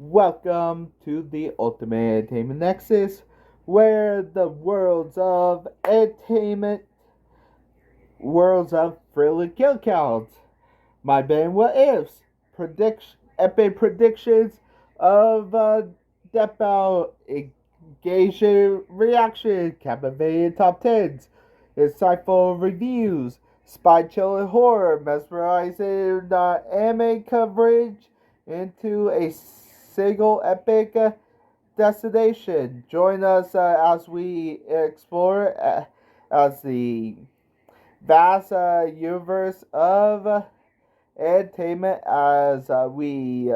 Welcome to the Ultimate Entertainment Nexus, where the worlds of entertainment, worlds of thrill and kill counts, my band what ifs, epic predictions of Death Battle, engaging reaction, captivating top tens, insightful reviews, spy chilling horror, mesmerizing anime coverage into a single epic destination. Join us as we explore as the vast universe of entertainment as we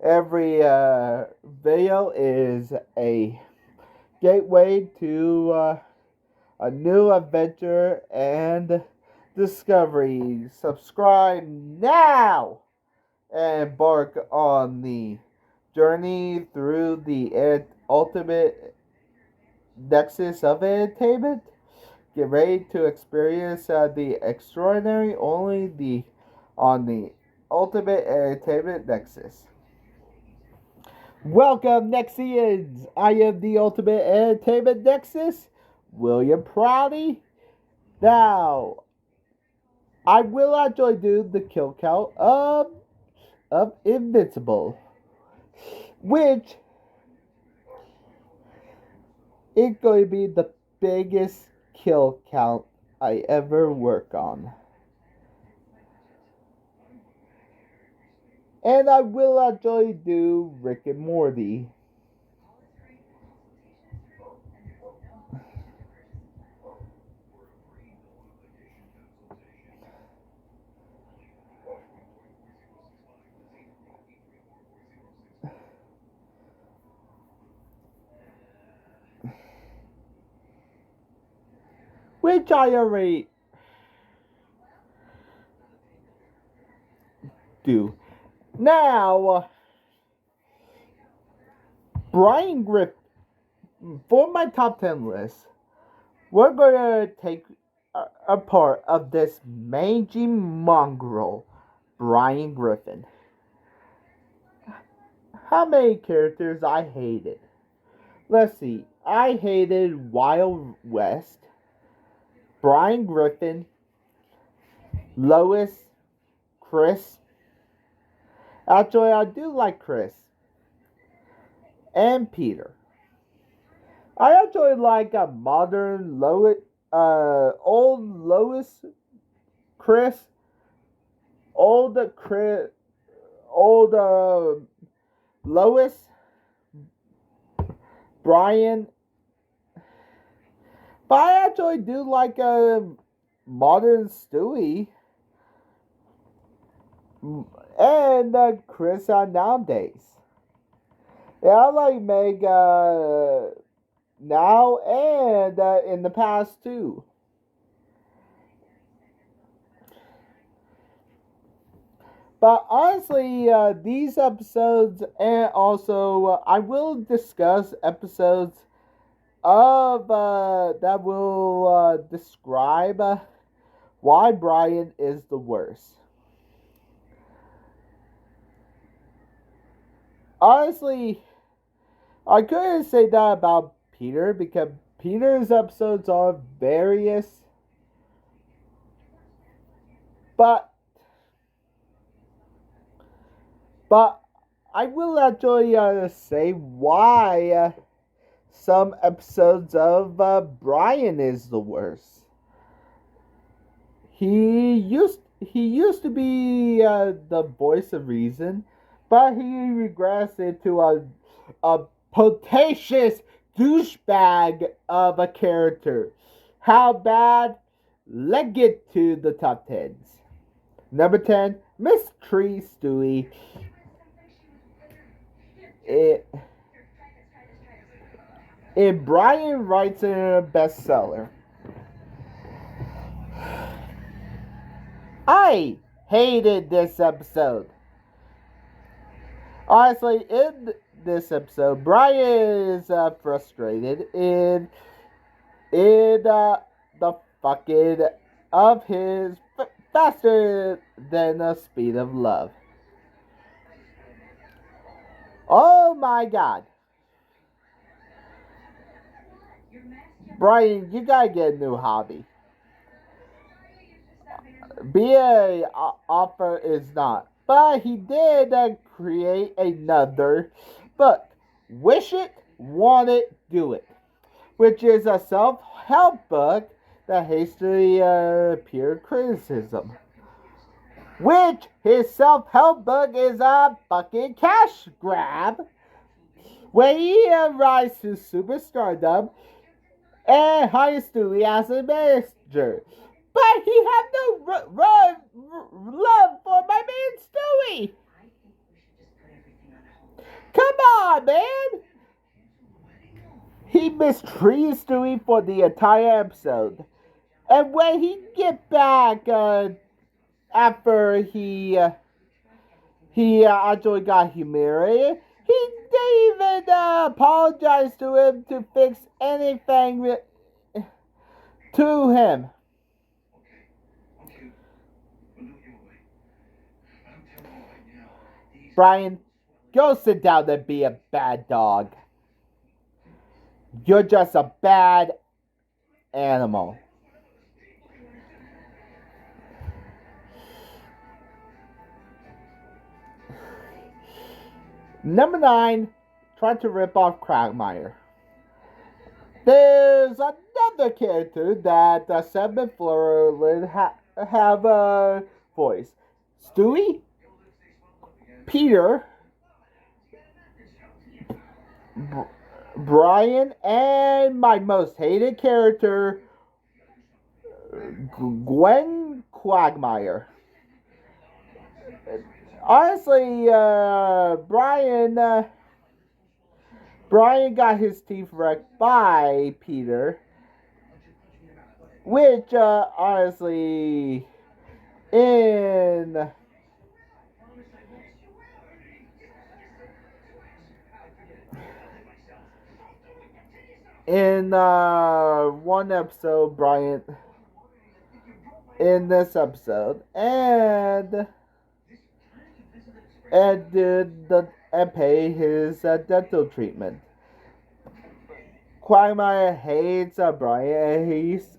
every video is a gateway to a new adventure and discovery. Subscribe now and embark on the journey through the ultimate nexus of entertainment. Get ready to experience the extraordinary only the on the ultimate entertainment nexus. Welcome, Nexians! I am the ultimate entertainment nexus, William Prouty. Now, I will actually do the kill count of Invincible, which is going to be the biggest kill count I ever work on. And I will actually do Rick and Morty. Which I already do. Now, Brian Griffin, for my top 10 list, we're going to take a part of this mangy mongrel, Brian Griffin. How many characters I hated? Let's see. I hated Wild West, Brian Griffin, Lois, Chris. Actually, I do like Chris. And Peter. I actually like a modern Lois, old Lois, Chris, old Chris, old Lois, Brian. But I actually do like a modern Stewie and Chris nowadays. Yeah, I like Meg now and in the past too. But honestly, these episodes, and also I will discuss episodes of that will describe why Brian is the worst. Honestly, I couldn't say that about Peter because Peter's episodes are various, but I will actually say why some episodes of Brian is the worst. He used to be the voice of reason, but he regressed into a potentious douchebag of a character. How bad? Let's get to the top tens. Number 10, Miss Tree Stewie. And Brian writes in a bestseller. I hated this episode. Honestly, in this episode, Brian is frustrated in the fucking of his faster than the speed of love. my god. Brian, you gotta get a new hobby. BA offer is not. But he did create another book. Wish It, Want It, Do It. Which is a self-help book that hastily peer criticism. Which his self-help book is a fucking cash grab. When he rises to superstardom and hires Stewie as a manager. But he had no love for my man Stewie. Come on, man. He mistreated Stewie for the entire episode. And when he get back after he actually got humiliated, he didn't even apologize to him to fix anything to him. Brian, go sit down and be a bad dog. You're just a bad animal. Number 9, trying to rip off Quagmire. There's another character that Seb and Florlin have a voice. Stewie, Peter, Brian, and my most hated character, Gwen Quagmire. Honestly, Brian got his teeth wrecked by Peter, which honestly, in one episode, Brian, in this episode, and pay his dental treatment. Quagmire hates Brian, and he's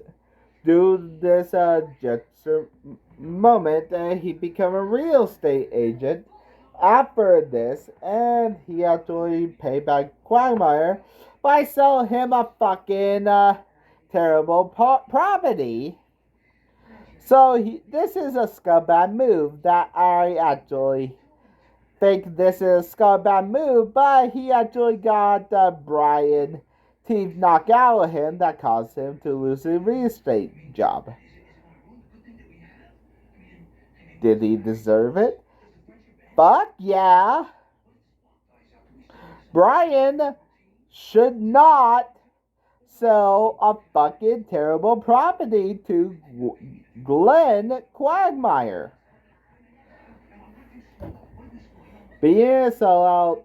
do this just moment, and he become a real estate agent after this, and he actually paid back Quagmire by selling him a fucking terrible property. So this is a scumbag move that I actually think this is a scumbag move, but he actually got Brian teeth knocked out of him that caused him to lose his real estate job. Did he deserve it? Fuck yeah. Brian should not sell a fucking terrible property to Glenn Quagmire. Being a sellout.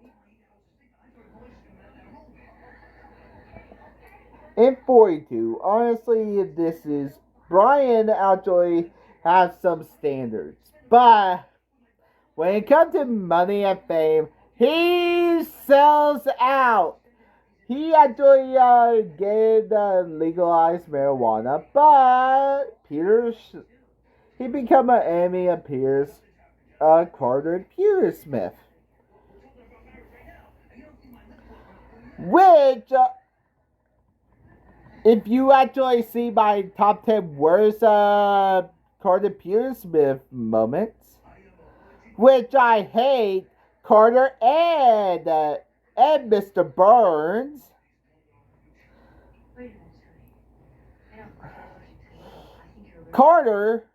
In 42, honestly, this is Brian actually has some standards, but when it comes to money and fame, he sells out. He actually did legalize marijuana, but he became an enemy of Carter Petersmith, which if you actually see my top 10 worst Carter Petersmith moments, which I hate Carter and Mr. Burns. Carter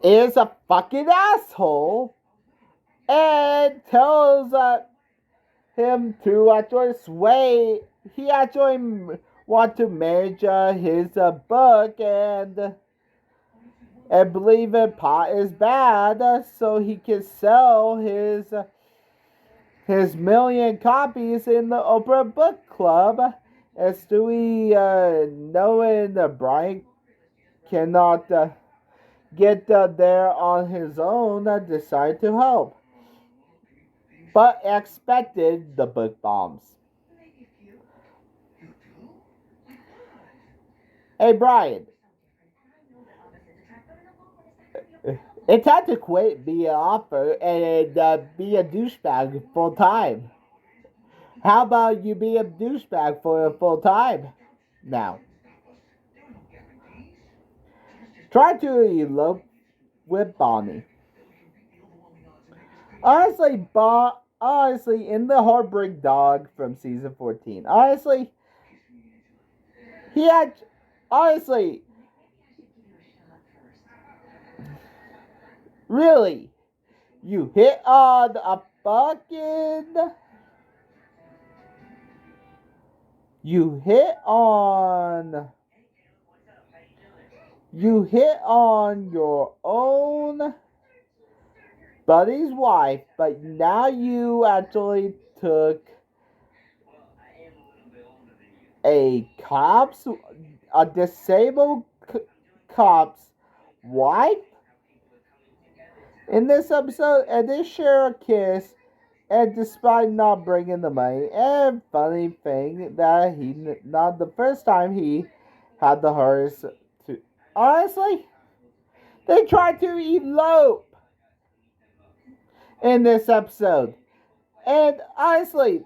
is a fucking asshole and tells him to actually sway. He actually want to manage his book and believe that pot is bad, so he can sell his million copies in the Oprah Book Club. And Stewie, knowing Brian cannot get there on his own and decide to help, but expected the book bombs. Hey Brian, it's time to quit being an author and be a douchebag full time. How about you be a douchebag for a full time now? Try to elope with Bonnie. Honestly, in the Heartbreak Dog from season 14, he had, honestly, really, you hit on a fucking, you hit on, you hit on your own buddy's wife, but now you actually took a disabled cop's wife in this episode, and they share a kiss. And despite not bringing the money, and funny thing that he not the first time he had the hearse to. Honestly, they tried to elope in this episode, and honestly,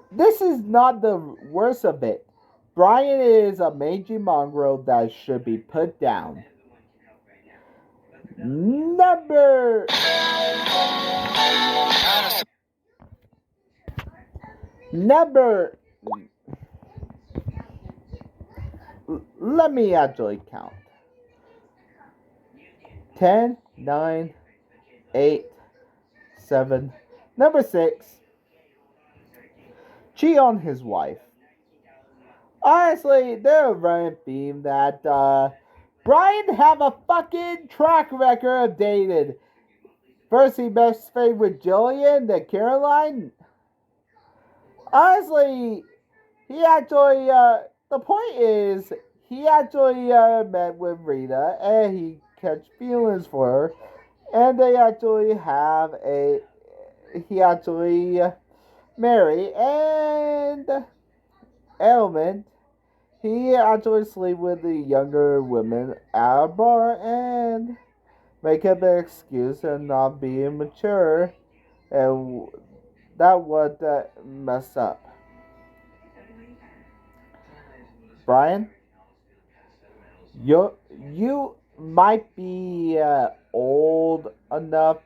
this is not the worst of it. Brian is a mangy mongrel that should be put down. Number number let me actually count. 10, 9, 8, 7. Number 6. Cheat on his wife. Honestly, they're a running theme that Brian have a fucking track record of dated. First he best friend with Jillian, then Caroline. Honestly, he actually, the point is, he actually met with Rita and he catch feelings for her. And they actually he actually marry and Element. He actually sleep with the younger women at a bar and make up an excuse and not being mature. And that what messed up. Brian, you might be old enough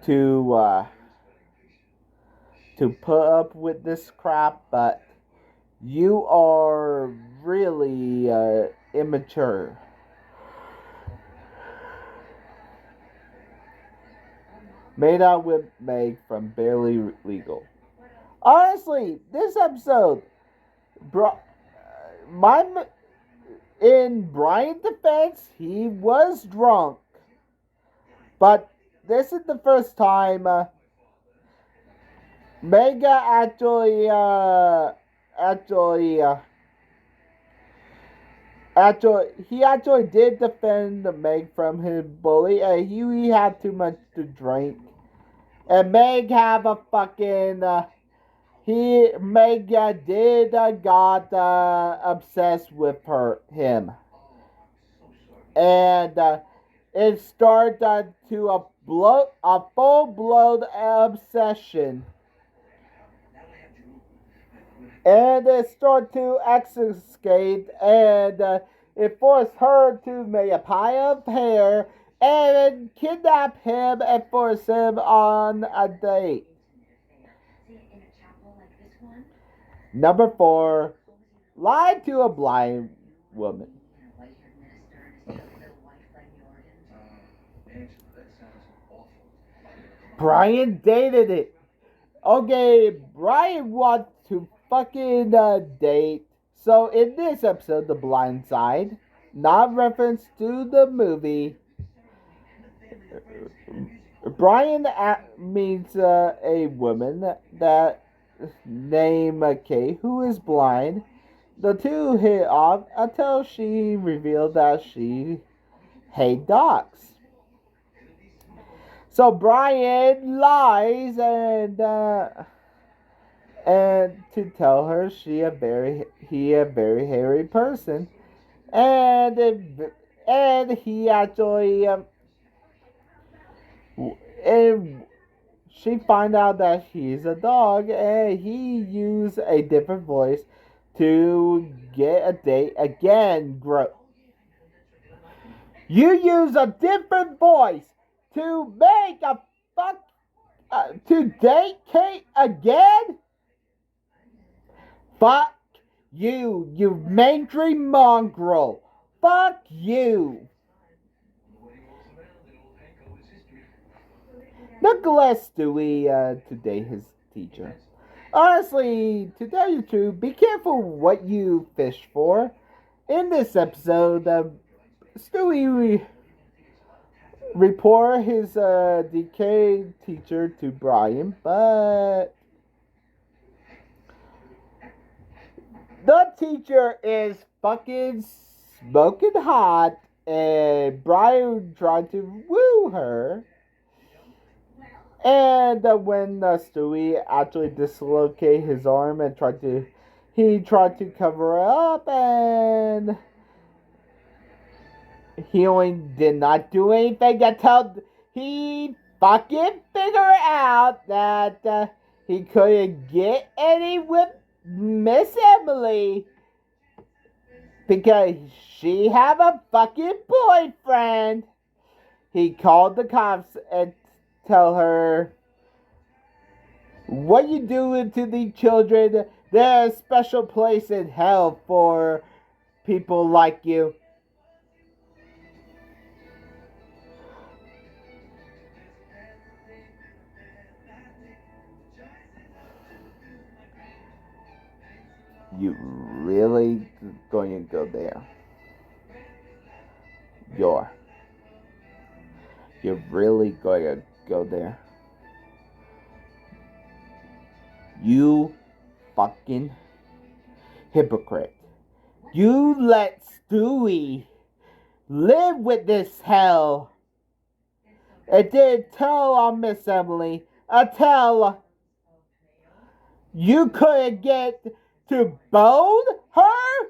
to put up with this crap, but you are really immature. Made out with Meg from Barely Legal. Honestly, this episode, my in Brian's defense, he was drunk, but this is the first time Mega he actually did defend Meg from his bully. He had too much to drink, and Meg have a fucking Meg did got obsessed with him, and it started to a full blown obsession. And it started to escalate, and it forced her to make a pile of hair and kidnap him and force him on a date. Number 4, lie to a blind woman. Brian dated it. Okay, Brian wants to fucking date. So in this episode, The Blind Side, not reference to the movie, Brian meets a woman that name Kay who is blind. the two hit off until she revealed that she hates dogs. So Brian lies and to tell her he a very hairy person, and and he actually and she find out that he's a dog, and he used a different voice to get a date again. You use a different voice to make a fuck to date Kate again? Fuck you, you mainstream mongrel. Fuck you. Nonetheless, Stewie to date his teacher. Honestly, to tell you the truth, be careful what you fish for. In this episode, Stewie report his decayed teacher to Brian, but the teacher is fucking smoking hot, and Brian tried to woo her. And when Stewie actually dislocated his arm and he tried to cover it up, and he only did not do anything until he fucking figured out that he couldn't get any with Miss Emily because she have a fucking boyfriend. He called the cops and tell her, what you doing to these children? There's a special place in hell for people like you. You really going to go there? You're really going to go there? You fucking hypocrite. You let Stewie live with this hell. And then tell on Miss Emily. Tell you couldn't get to bone her?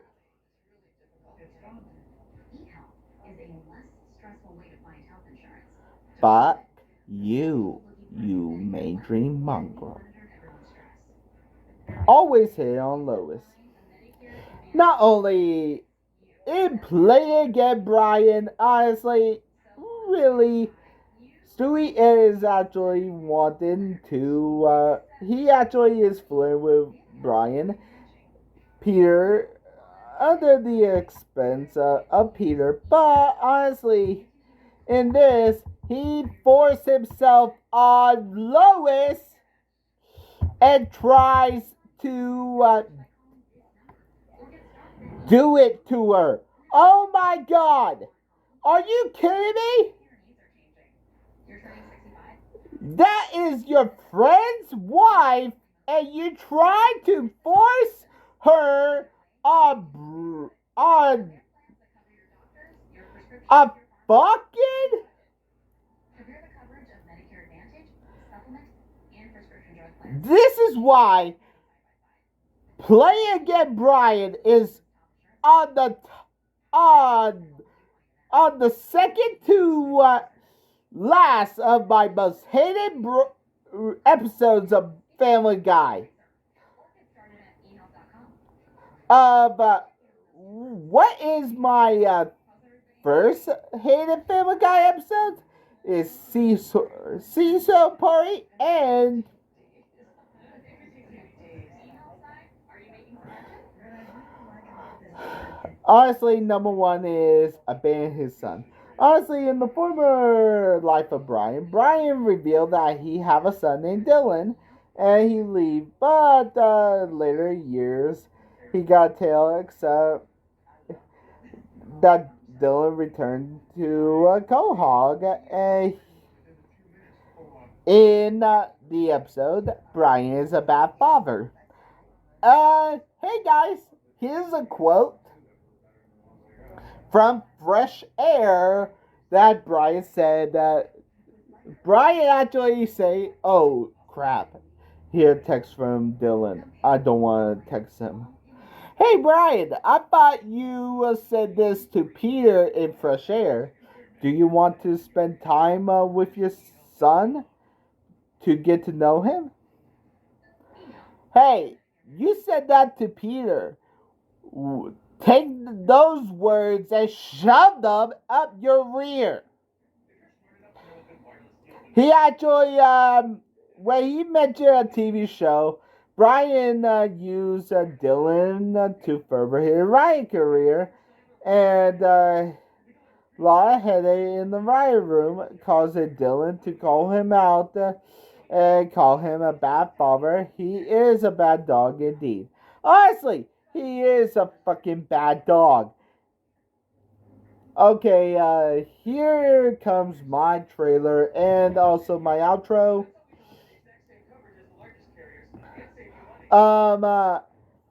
Fuck you, you mainstream mongrel. Always hit on Lois. Not only in Play Again Brian, honestly, really, Stewie is actually wanting to, he actually is flirting with Brian. Peter, under the expense of Peter, but honestly, in this, he forced himself on Lois and tries to do it to her. Oh my god! Are you kidding me? That is your friend's wife, and you try to force her on a fucking. This is why Play Again Brian is on the second to last of my most hated episodes of Family Guy. But what is my first hated Family Guy episode? Is Seesaw Party, and honestly, number one is Abandon His Son. Honestly, in the former life of Brian revealed that he have a son named Dylan, and he leave. But later years, he got tail except that Dylan returned to Quahog, and in the episode, Brian is a bad father. Hey guys, here's a quote from Fresh Air that Brian said that Brian actually say, "Oh crap." Here, text from Dylan. I don't want to text him. Hey Brian, I thought you said this to Peter in Fresh Air. Do you want to spend time with your son to get to know him? Hey, you said that to Peter. Take those words and shove them up your rear. He actually, when he mentioned a TV show, Brian used Dylan to further his writing career, and Laura Headache in the writing room caused Dylan to call him out and call him a bad father. He is a bad dog indeed. Honestly, he is a fucking bad dog. Okay, here comes my trailer and also my outro. Um, uh,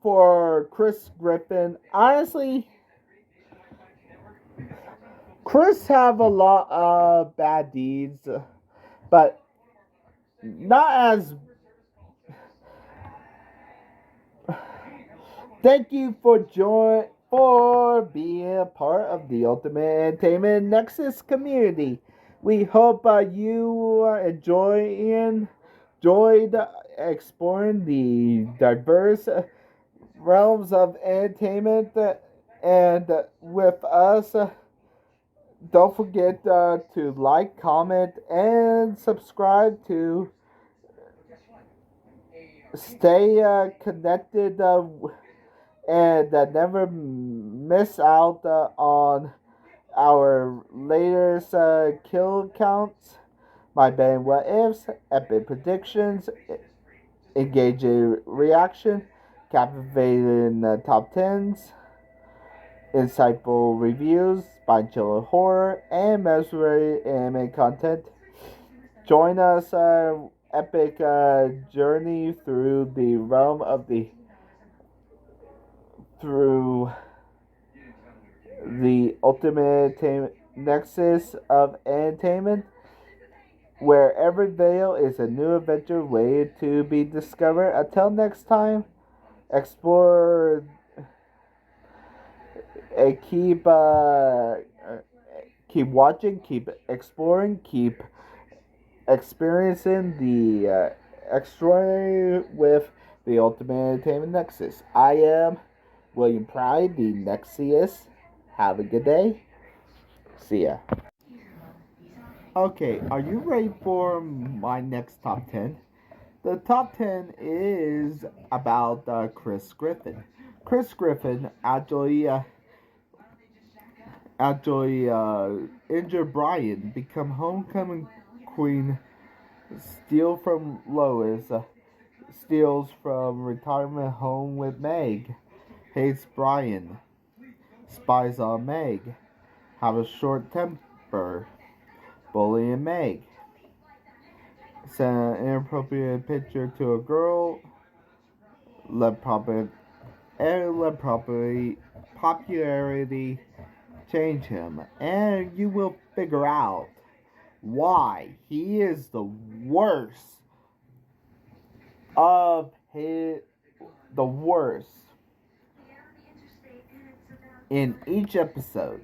for Chris Griffin, honestly, Chris have a lot of bad deeds, but not as. Thank you for being a part of the Ultimate Entertainment Nexus community. We hope you enjoyed exploring the diverse realms of entertainment, and with us. Don't forget to like, comment, and subscribe to stay connected and never miss out on our latest kill counts, my band what ifs, epic predictions, engaging reaction, captivating top tens, insightful reviews, spine-chilling horror, and mesmerizing anime content. Join us epic journey through the realm of through the ultimate nexus of entertainment, where every veil is a new adventure waiting to be discovered. Until next time, explore and keep watching, keep exploring, keep experiencing the extraordinary with the Ultimate Entertainment Nexus. I am William Pride, the Nexius. Have a good day. See ya. Okay, are you ready for my next top 10? The top 10 is about Chris Griffin. Chris Griffin actually injured Brian, become homecoming queen, steal from Lois, steals from retirement home with Meg, hates Brian, spies on Meg, have a short temper, bullying Meg, send an inappropriate picture to a girl, let popularity change him, and you will figure out why he is the worst of the worst in each episode.